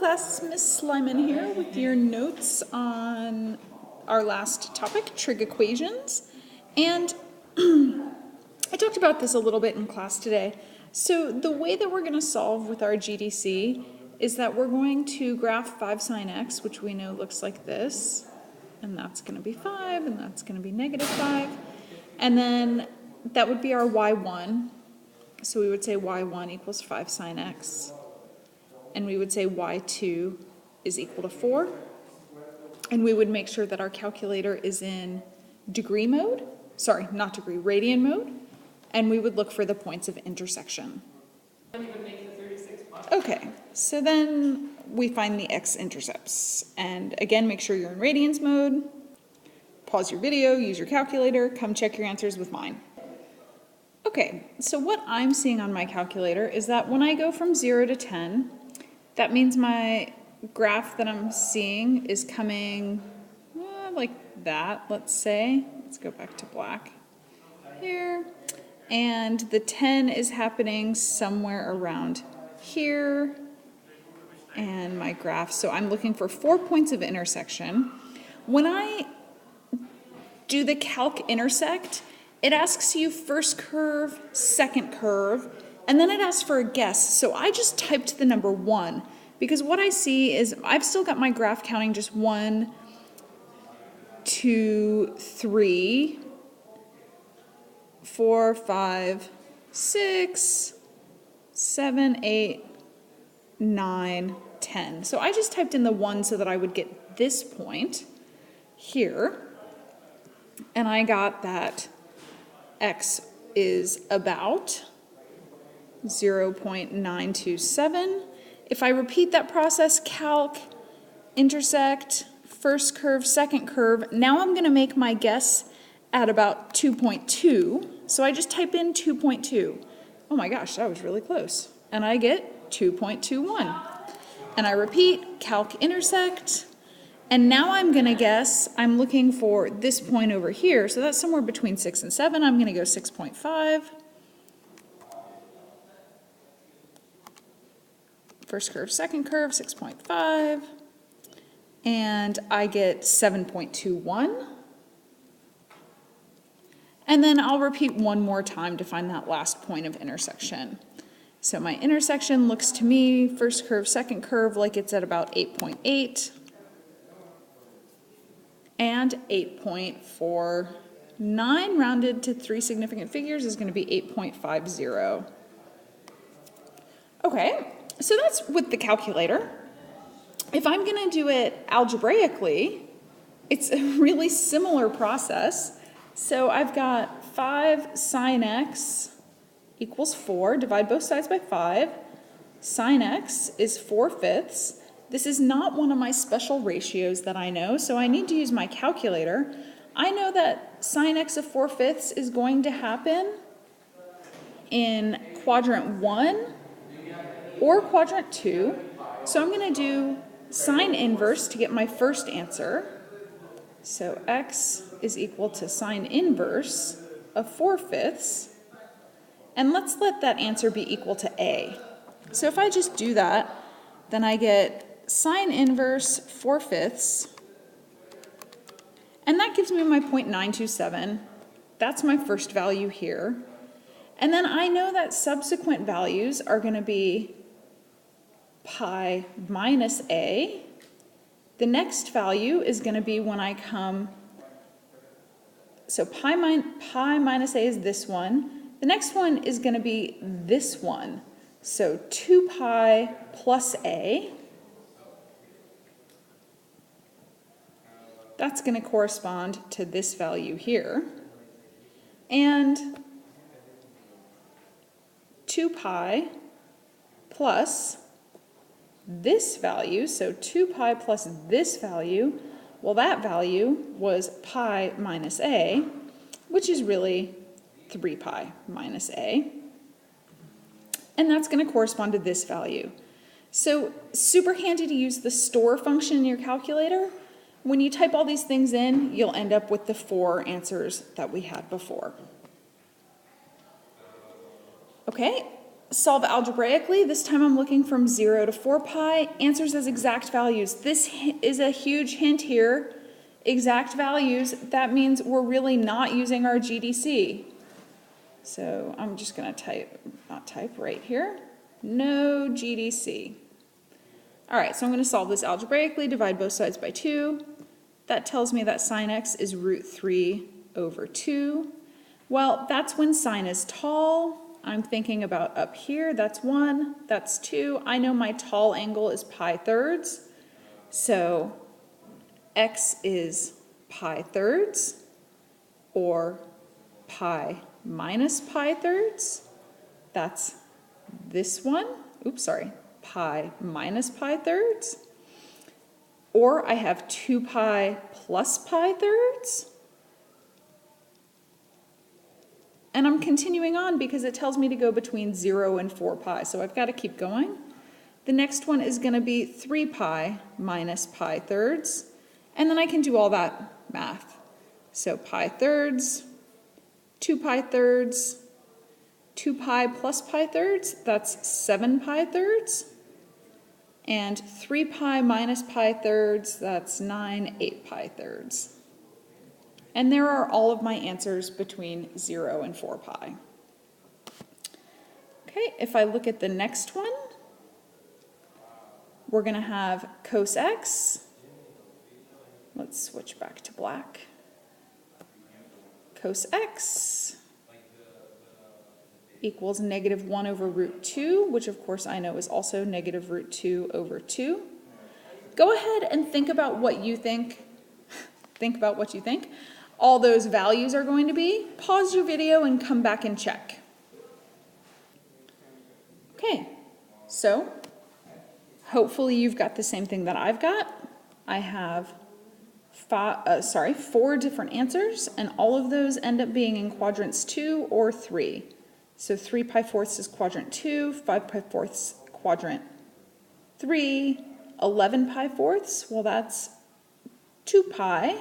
class, Miss Slyman here with your notes on our last topic, trig equations. And I talked about this a little bit in class today. So the way that we're going to solve with our GDC is that we're going to graph 5 sine x, which we know looks like this. And that's going to be 5, and that's going to be negative 5. And then that would be our y1. So we would say y1 equals 5 sine x. And we would say y2 is equal to 4. And we would make sure that our calculator is in degree mode. Sorry, not degree, radian mode. And we would look for the points of intersection. Okay, so then we find the x-intercepts. And again, make sure you're in radians mode. Pause your video, use your calculator, come check your answers with mine. Okay, so what I'm seeing on my calculator is that when I go from 0 to 10, that means my graph that I'm seeing is coming like that, let's say. Let's go back to black here. And the 10 is happening somewhere around here. And my graph, so I'm looking for 4 points of intersection. When I do the calc intersect, it asks you first curve, second curve, and then it asks for a guess. So I just typed the number 1 because what I see is I've still got my graph counting just 1, 2, 3, 4, 5, 6, 7, 8, 9, 10. So I just typed in the 1 so that I would get this point here. And I got that x is about 0.927. If I repeat that process, calc, intersect, first curve, second curve, now I'm going to make my guess at about 2.2. So I just type in 2.2. Oh my gosh, that was really close. And I get 2.21. And I repeat, calc, intersect. And now I'm going to guess, I'm looking for this point over here. So that's somewhere between 6 and 7. I'm going to go 6.5. First curve, second curve, 6.5. And I get 7.21. And then I'll repeat one more time to find that last point of intersection. So my intersection looks to me, first curve, second curve, like it's at about 8.8. And 8.49 rounded to 3 significant figures is going to be 8.50. Okay, so that's with the calculator. If I'm going to do it algebraically, it's a really similar process. So I've got 5 sine x equals 4. Divide both sides by 5. Sine x is 4/5. This is not one of my special ratios that I know, so I need to use my calculator. I know that sine x of 4/5 is going to happen in quadrant 1 or quadrant 2. So I'm going to do sine inverse to get my first answer. So x is equal to sine inverse of 4/5. And let's let that answer be equal to a. So if I just do that, then I get sine inverse 4/5, and that gives me my 0.927. That's my first value here. And then I know that subsequent values are going to be pi minus a. The next value is going to be when I come, so pi minus a is this one. The next one is going to be this one. So 2 pi plus a. That's going to correspond to this value here. And 2 pi plus this value, so 2 pi plus this value, well, that value was pi minus a, which is really 3 pi minus a. And that's going to correspond to this value. So super handy to use the store function in your calculator. When you type all these things in, you'll end up with the 4 answers that we had before. Okay, solve algebraically. This time I'm looking from 0 to 4 pi. Answers as exact values. This is a huge hint here. Exact values, that means we're really not using our GDC. So I'm just going to not type right here. No GDC. All right, so I'm going to solve this algebraically, divide both sides by 2. That tells me that sine x is root 3 over 2. Well, that's when sine is tall. I'm thinking about up here, that's 1, that's 2. I know my tall angle is pi thirds, so x is pi thirds, or pi minus pi thirds. That's this one. Oops, sorry, pi minus pi thirds. Or I have 2 pi plus pi thirds. And I'm continuing on because it tells me to go between 0 and 4 pi, so I've got to keep going. The next one is going to be 3 pi minus pi thirds, and then I can do all that math. So pi thirds, 2 pi thirds, 2 pi plus pi thirds, that's 7 pi thirds, and 3 pi minus pi thirds, that's 8 pi thirds. And there are all of my answers between 0 and 4 pi. Okay, if I look at the next one, we're going to have cos x. Let's switch back to black. Cos x equals negative 1 over root 2, which of course I know is also negative root 2 over 2. Go ahead and think about what you think. Think about what you think all those values are going to be. Pause your video and come back and check. Okay, so hopefully you've got the same thing that I've got. I have 4 different answers, and all of those end up being in quadrants 2 or 3. So 3 pi fourths is quadrant 2, 5 pi fourths quadrant 3, 11 pi fourths, well that's 2 pi,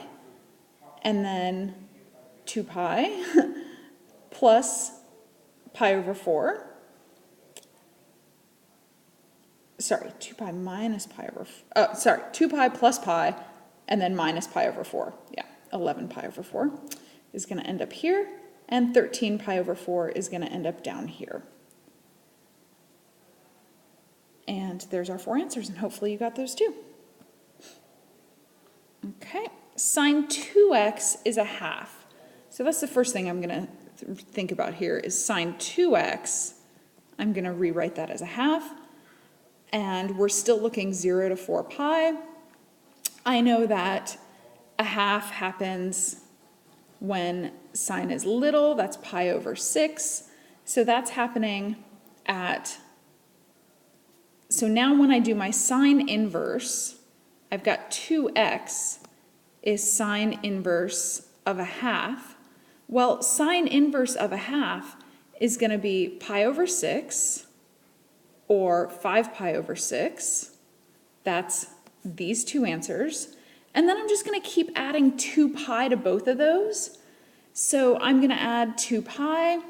and then 2 pi plus pi over 4. Sorry, 2 pi minus pi over, 2 pi plus pi, and then minus pi over 4. Yeah, 11 pi over 4 is going to end up here, and 13 pi over 4 is going to end up down here. And there's our 4 answers, and hopefully you got those too. Okay, sine 2x is a half. So that's the first thing I'm going to think about here is sine 2x. I'm going to rewrite that as a half. And we're still looking 0 to 4 pi. I know that a half happens when sine is little, that's pi over 6. So that's happening at, so now when I do my sine inverse, I've got 2x is sine inverse of a half. Well, sine inverse of a half is going to be pi over 6, or 5 pi over 6. That's these two answers. And then I'm just going to keep adding 2 pi to both of those. So I'm going to add 2 pi,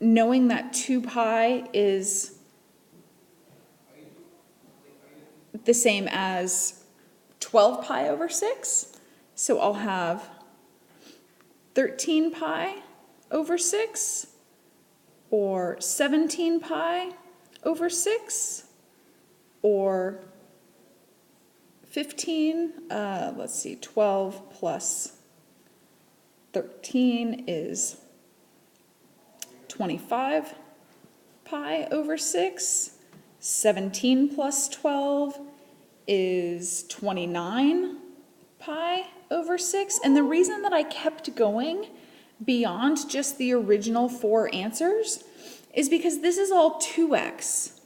knowing that 2 pi is the same as 12 pi over 6. So I'll have 13 pi over 6, or 17 pi over 6, or 15, let's see, 12 plus 13 is 25 pi over 6, 17 plus 12 is 29 pi over 6, and the reason that I kept going beyond just the original 4 answers is because this is all 2x.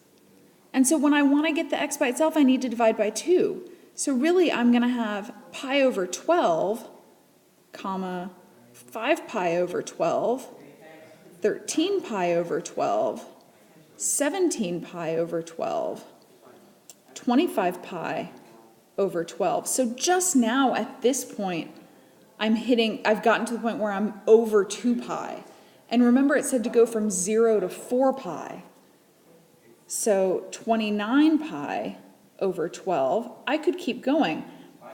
And so when I want to get the x by itself, I need to divide by 2. So really, I'm going to have pi over 12, comma, 5 pi over 12, 13 pi over 12, 17 pi over 12, 25 pi over 12. So just now at this point, I've gotten to the point where I'm over 2 pi. And remember, it said to go from 0 to 4 pi. So 29 pi over 12, I could keep going.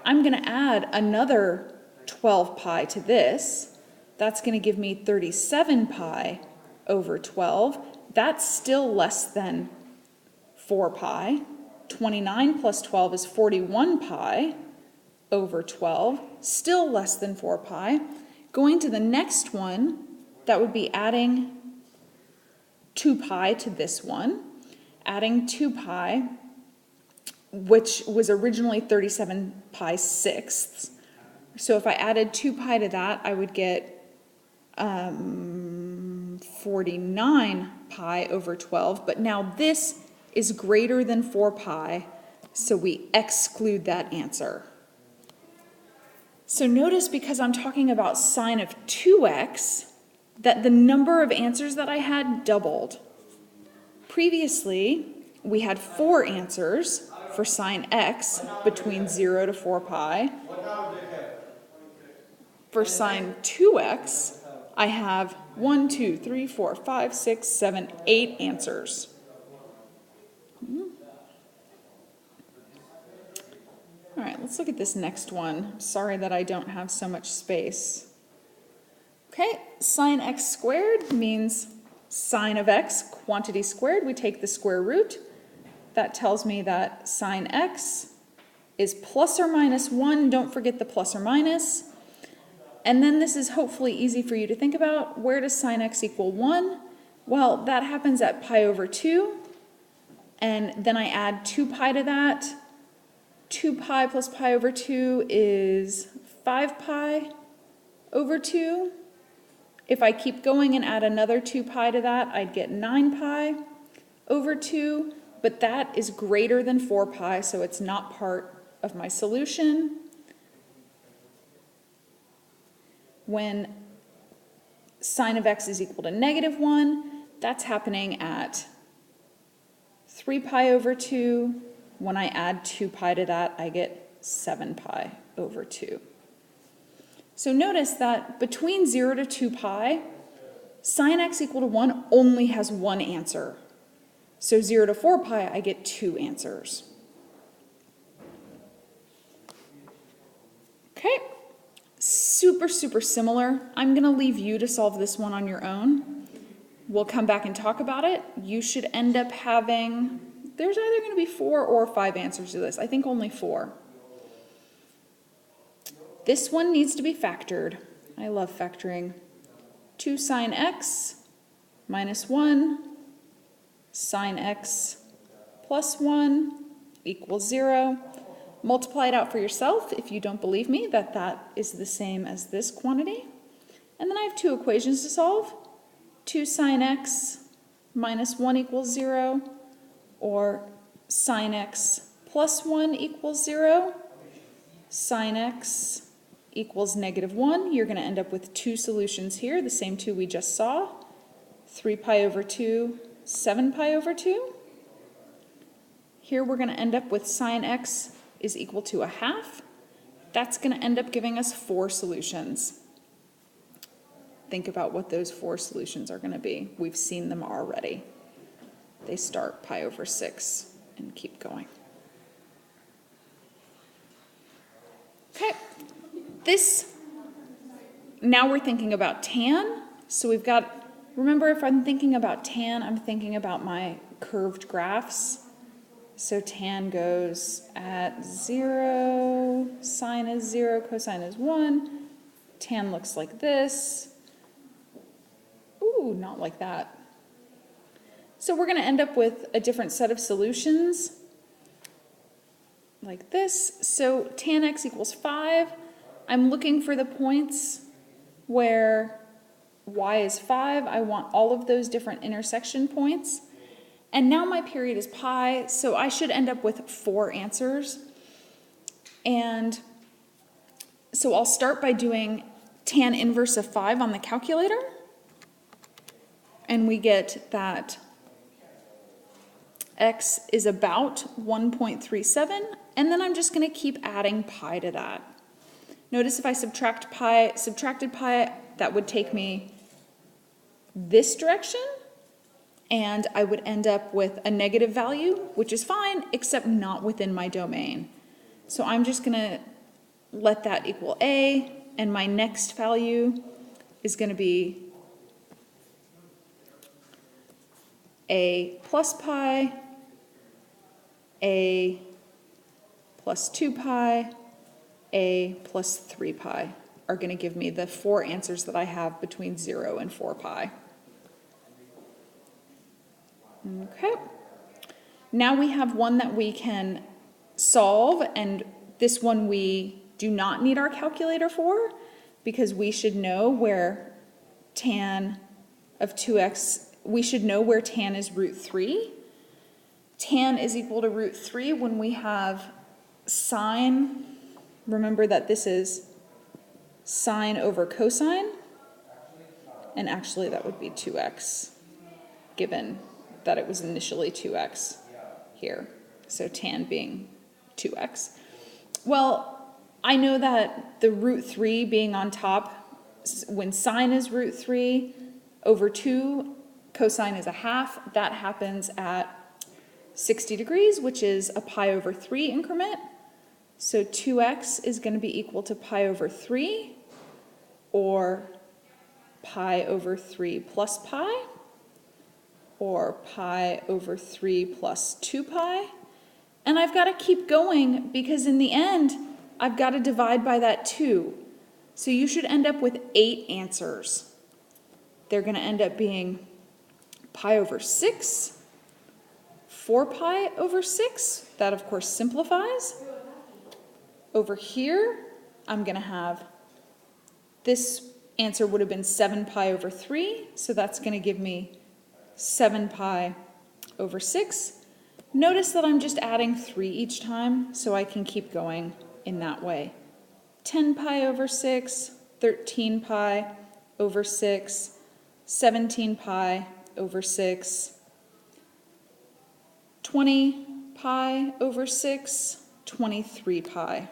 I'm going to add another 12 pi to this. That's going to give me 37 pi over 12. That's still less than 4 pi. 29 plus 12 is 41 pi over 12, still less than 4 pi. Going to the next one, that would be adding 2 pi to this one, adding 2 pi, which was originally 37 pi sixths. So if I added 2 pi to that, I would get 49 pi over 12, but now this is greater than 4 pi, so we exclude that answer. So notice, because I'm talking about sine of 2x, that the number of answers that I had doubled. Previously, we had 4 answers for sine x between 0 to 4 pi. For sine 2x, I have 1, 2, 3, 4, 5, 6, 7, 8 answers. All right, let's look at this next one. Sorry that I don't have so much space. Okay, sine x squared means sine of x, quantity squared. We take the square root. That tells me that sine x is plus or minus 1. Don't forget the plus or minus. And then this is hopefully easy for you to think about. Where does sine x equal 1? Well, that happens at pi over 2. And then I add 2 pi to that. 2 pi plus pi over 2 is 5 pi over 2. If I keep going and add another 2 pi to that, I'd get 9 pi over 2. But that is greater than 4 pi, so it's not part of my solution. When sine of x is equal to negative 1, that's happening at 3 pi over 2. When I add 2 pi to that, I get 7 pi over 2. So notice that between 0 to 2 pi, sine x equal to 1 only has one answer. So 0 to 4 pi, I get 2 answers. Okay, super, super similar. I'm going to leave you to solve this one on your own. We'll come back and talk about it. You should end up having, there's either going to be 4 or 5 answers to this. I think only 4. This one needs to be factored. I love factoring. 2 sine x minus 1 sine x plus 1 equals 0. Multiply it out for yourself if you don't believe me that that is the same as this quantity. And then I have 2 equations to solve. 2 sine x minus 1 equals 0, or sine x plus 1 equals 0. Sine x equals negative 1. You're going to end up with 2 solutions here, the same 2 we just saw. 3 pi over 2, 7 pi over 2. Here we're going to end up with sine x is equal to a half. That's going to end up giving us 4 solutions. Think about what those 4 solutions are going to be. We've seen them already. They start pi over 6 and keep going. Okay, now we're thinking about tan. So we've got, remember, if I'm thinking about tan, I'm thinking about my curved graphs. So tan goes at 0, sine is 0, cosine is 1. Tan looks like this. Ooh, not like that. So we're going to end up with a different set of solutions like this. So tan x equals 5. I'm looking for the points where y is 5. I want all of those different intersection points. And now my period is pi, so I should end up with 4 answers. And so I'll start by doing tan inverse of 5 on the calculator. And we get that x is about 1.37, and then I'm just going to keep adding pi to that. Notice if I subtracted pi, that would take me this direction, and I would end up with a negative value, which is fine, except not within my domain. So I'm just going to let that equal a, and my next value is going to be a plus pi, a plus 2 pi, a plus 3 pi are going to give me the 4 answers that I have between 0 and 4 pi. Okay. Now we have one that we can solve, and this one we do not need our calculator for because we should know where tan of 2x, we should know where tan is root 3. Tan is equal to root 3 when we have sine. Remember that this is sine over cosine, and actually that would be 2x, given that it was initially 2x here, so tan being 2x. Well, I know that the root 3 being on top, when sine is root 3 over 2, cosine is a half, that happens at 60 degrees, which is a pi over 3 increment. So 2x is going to be equal to pi over 3, or pi over 3 plus pi, or pi over 3 plus 2 pi. And I've got to keep going because in the end, I've got to divide by that 2. So you should end up with 8 answers. They're going to end up being pi over 6, 4 pi over 6. That, of course, simplifies. Over here, I'm going to have, this answer would have been 7 pi over 3, so that's going to give me 7 pi over 6. Notice that I'm just adding 3 each time, so I can keep going in that way. 10 pi over 6, 13 pi over 6, 17 pi over 6, 20 pi over 6, 23 pi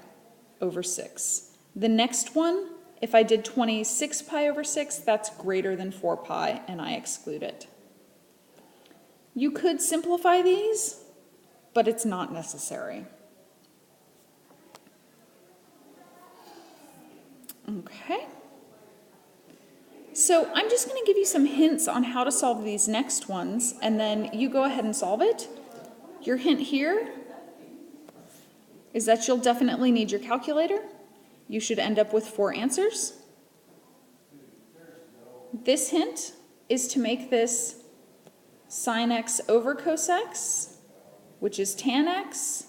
over 6. The next one, if I did 26 pi over 6, that's greater than 4 pi, and I exclude it. You could simplify these, but it's not necessary. Okay. So I'm just going to give you some hints on how to solve these next ones, and then you go ahead and solve it. Your hint here is that you'll definitely need your calculator. You should end up with 4 answers. This hint is to make this sine x over cos x, which is tan x,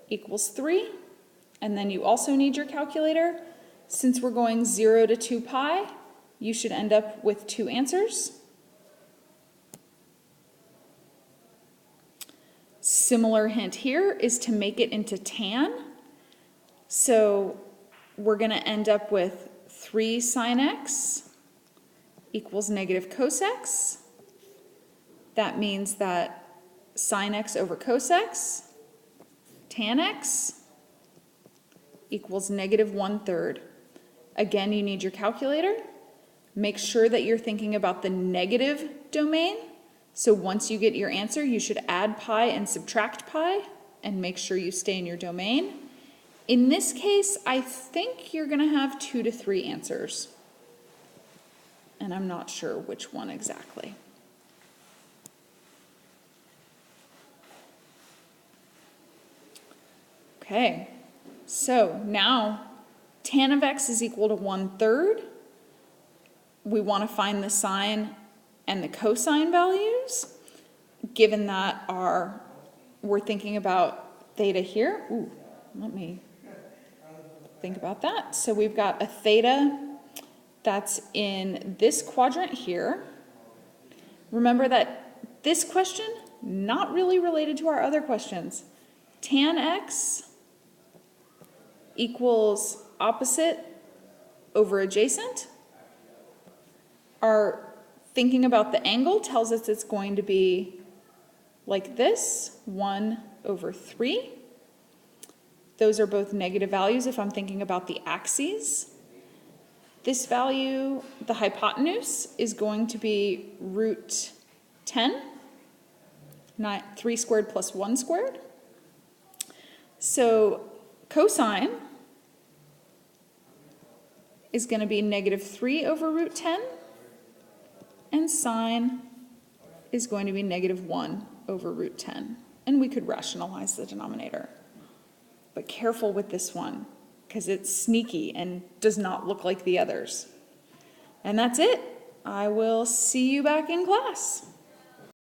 equals 3. And then you also need your calculator. Since we're going 0 to 2 pi, you should end up with 2 answers. Similar hint here is to make it into tan. So we're going to end up with 3 sine x equals negative cos x. That means that sine x over cos x, tan x, equals negative 1/3. Again, you need your calculator. Make sure that you're thinking about the negative domain. So once you get your answer, you should add pi and subtract pi and make sure you stay in your domain. In this case, I think you're going to have 2 to 3 answers. And I'm not sure which one exactly. Okay, so now tan of x is equal to 1/3. We want to find the sine and the cosine values, given that we're thinking about theta here. Ooh, let me think about that. So we've got a theta that's in this quadrant here. Remember that this question, not really related to our other questions. Tan x equals opposite over adjacent. Our thinking about the angle tells us it's going to be like this, 1/3. Those are both negative values if I'm thinking about the axes. This value, the hypotenuse, is going to be root 10, 3 squared plus 1 squared. So cosine is going to be negative 3 over root 10, and sine is going to be negative 1 over root 10. And we could rationalize the denominator. But careful with this one, because it's sneaky and does not look like the others. And that's it. I will see you back in class.